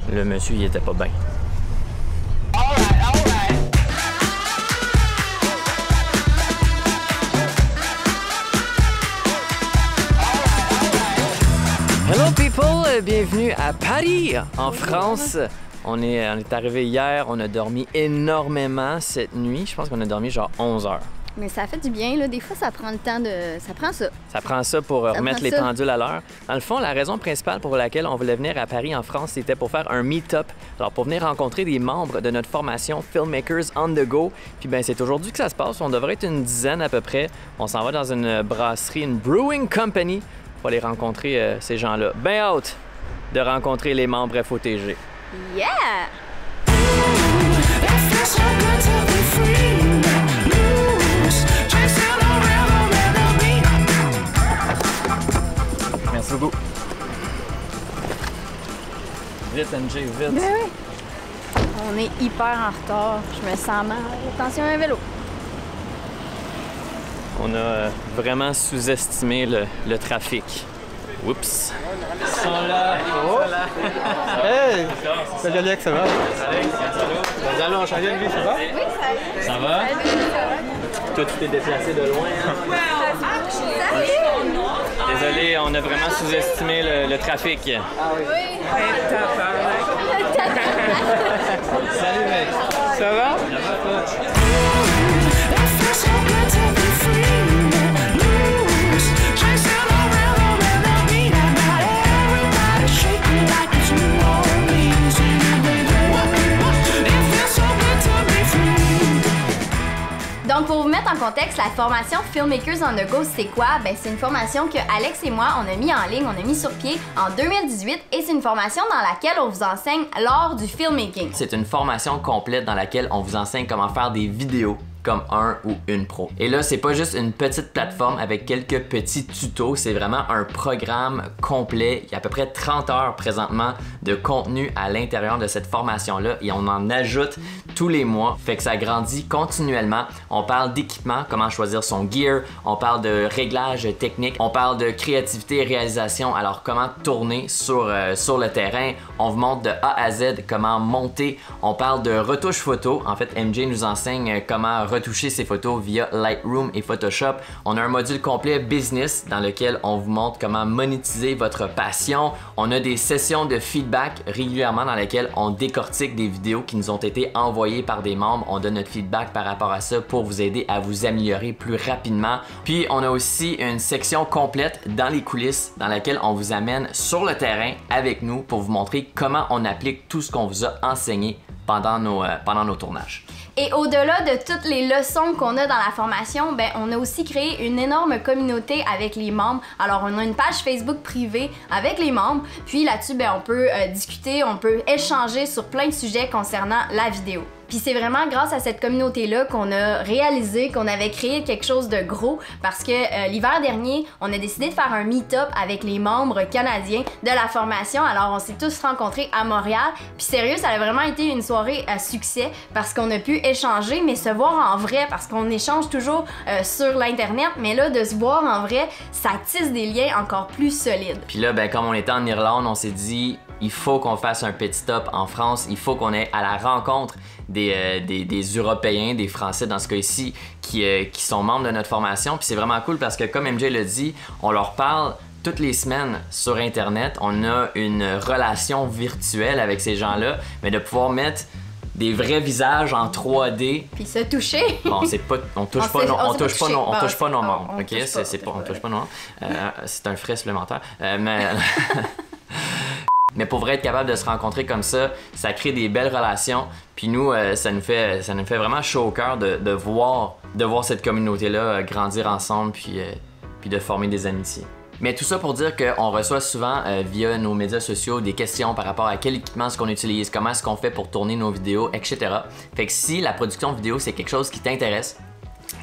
Le monsieur, il était pas bien. Hello people, bienvenue à Paris, en France. On est arrivé hier, on a dormi énormément cette nuit. Je pense qu'on a dormi genre 11 heures. Mais ça fait du bien, là. Des fois, ça prend le temps de... Ça prend ça. Ça prend ça pour remettre les pendules à l'heure. Dans le fond, la raison principale pour laquelle on voulait venir à Paris, en France, c'était pour faire un meet-up. Alors, pour venir rencontrer des membres de notre formation Filmmakers on the Go. Puis, ben c'est aujourd'hui que ça se passe. On devrait être une dizaine à peu près. On s'en va dans une brasserie, une brewing company, pour aller rencontrer ces gens-là. Ben hâte de rencontrer les membres FOTG. Yeah! Merci beaucoup. Vite, MJ, vite. Ben oui. On est hyper en retard. Je me sens mal. Attention à un vélo. On a vraiment sous-estimé le trafic. Oups. Ils sont là. Oh. Hey! Salut Alex, ça va? Alex, Nous allons changer de vie, ça va? Oui, salut. Ça va? Toi, tu t'es déplacé de loin, hein? Désolé, on a vraiment sous-estimé le trafic. Ah oui. Salut, mec. Ça va? Donc, pour vous mettre en contexte, la formation Filmmakers on the Go, c'est quoi? Ben, c'est une formation que Alex et moi, on a mis en ligne, on a mis sur pied en 2018 et c'est une formation dans laquelle on vous enseigne l'art du filmmaking. C'est une formation complète dans laquelle on vous enseigne comment faire des vidéos comme un ou une pro. Et là, c'est pas juste une petite plateforme avec quelques petits tutos, c'est vraiment un programme complet. Il y a à peu près 30 heures présentement de contenu à l'intérieur de cette formation-là et on en ajoute tous les mois, fait que ça grandit continuellement. On parle d'équipement, comment choisir son gear, on parle de réglages techniques, on parle de créativité et réalisation, alors comment tourner sur le terrain. On vous montre de A à Z comment monter, on parle de retouche photo. En fait, MJ nous enseigne comment retoucher ses photos via Lightroom et Photoshop. On a un module complet business dans lequel on vous montre comment monétiser votre passion. On a des sessions de feedback régulièrement dans lesquelles on décortique des vidéos qui nous ont été envoyées par des membres. On donne notre feedback par rapport à ça pour vous aider à vous améliorer plus rapidement. Puis on a aussi une section complète dans les coulisses dans laquelle on vous amène sur le terrain avec nous pour vous montrer comment on applique tout ce qu'on vous a enseigné pendant nos tournages. Et au-delà de toutes les leçons qu'on a dans la formation, ben, on a aussi créé une énorme communauté avec les membres. Alors, on a une page Facebook privée avec les membres. Puis là-dessus, ben, on peut discuter, on peut échanger sur plein de sujets concernant la vidéo. Puis c'est vraiment grâce à cette communauté-là qu'on a réalisé qu'on avait créé quelque chose de gros parce que l'hiver dernier, on a décidé de faire un meet-up avec les membres canadiens de la formation. Alors on s'est tous rencontrés à Montréal. Puis sérieux, ça a vraiment été une soirée à succès parce qu'on a pu échanger, mais se voir en vrai parce qu'on échange toujours sur l'internet. Mais là, de se voir en vrai, ça tisse des liens encore plus solides. Puis là, ben, comme on était en Irlande, on s'est dit il faut qu'on fasse un petit stop en France, il faut qu'on aille à la rencontre des Européens, des Français dans ce cas-ci, qui sont membres de notre formation. Puis c'est vraiment cool parce que comme MJ l'a dit, on leur parle toutes les semaines sur Internet. On a une relation virtuelle avec ces gens-là, mais de pouvoir mettre des vrais visages en 3D. Puis se toucher. Bon, c'est pas, on touche pas nos membres, ok? On touche pas nos membres. C'est un frais supplémentaire. Mais pour vrai être capable de se rencontrer comme ça crée des belles relations. Puis nous, ça nous fait vraiment chaud au cœur de voir cette communauté-là grandir ensemble puis de former des amitiés. Mais tout ça pour dire qu'on reçoit souvent via nos médias sociaux des questions par rapport à quel équipement est-ce qu'on utilise, comment est-ce qu'on fait pour tourner nos vidéos, etc. Fait que si la production vidéo c'est quelque chose qui t'intéresse,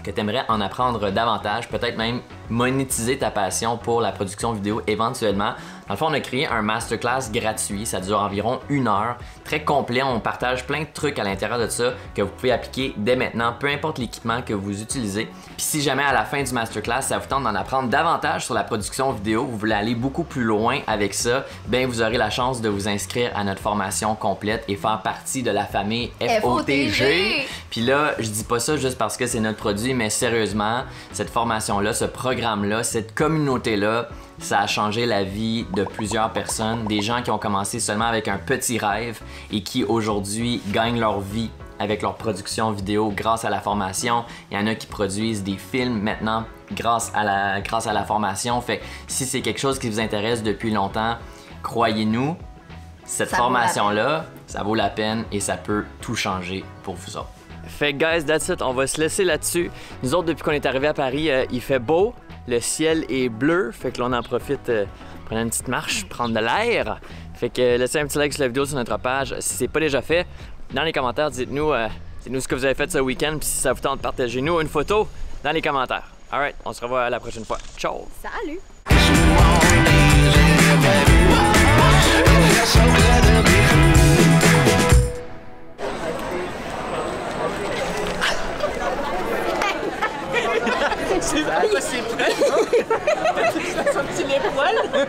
que tu aimerais en apprendre davantage, peut-être même monétiser ta passion pour la production vidéo éventuellement. Dans le fond, on a créé un masterclass gratuit, ça dure environ 1 heure, très complet, on partage plein de trucs à l'intérieur de ça que vous pouvez appliquer dès maintenant, peu importe l'équipement que vous utilisez. Puis si jamais à la fin du masterclass, ça vous tente d'en apprendre davantage sur la production vidéo, vous voulez aller beaucoup plus loin avec ça, ben vous aurez la chance de vous inscrire à notre formation complète et faire partie de la famille FOTG. Puis là, je dis pas ça juste parce que c'est notre produit, mais sérieusement, cette formation-là, ce programme-là, cette communauté-là, ça a changé la vie de plusieurs personnes, des gens qui ont commencé seulement avec un petit rêve et qui aujourd'hui gagnent leur vie avec leur production vidéo grâce à la formation. Il y en a qui produisent des films maintenant grâce à la formation. Fait que si c'est quelque chose qui vous intéresse depuis longtemps, croyez-nous, cette formation-là, ça vaut la peine et ça peut tout changer pour vous autres. Fait que guys, that's it, on va se laisser là-dessus. Nous autres, depuis qu'on est arrivé à Paris, il fait beau. Le ciel est bleu, fait que là on en profite, prendre une petite marche, prendre de l'air. Fait que laissez un petit like sur la vidéo sur notre page si c'est pas déjà fait. Dans les commentaires, dites-nous ce que vous avez fait ce week-end, puis si ça vous tente, partagez-nous une photo dans les commentaires. Alright, on se revoit la prochaine fois. Ciao! Salut! C'est pas c'est prêt, non? Tu te sens un petit les poils?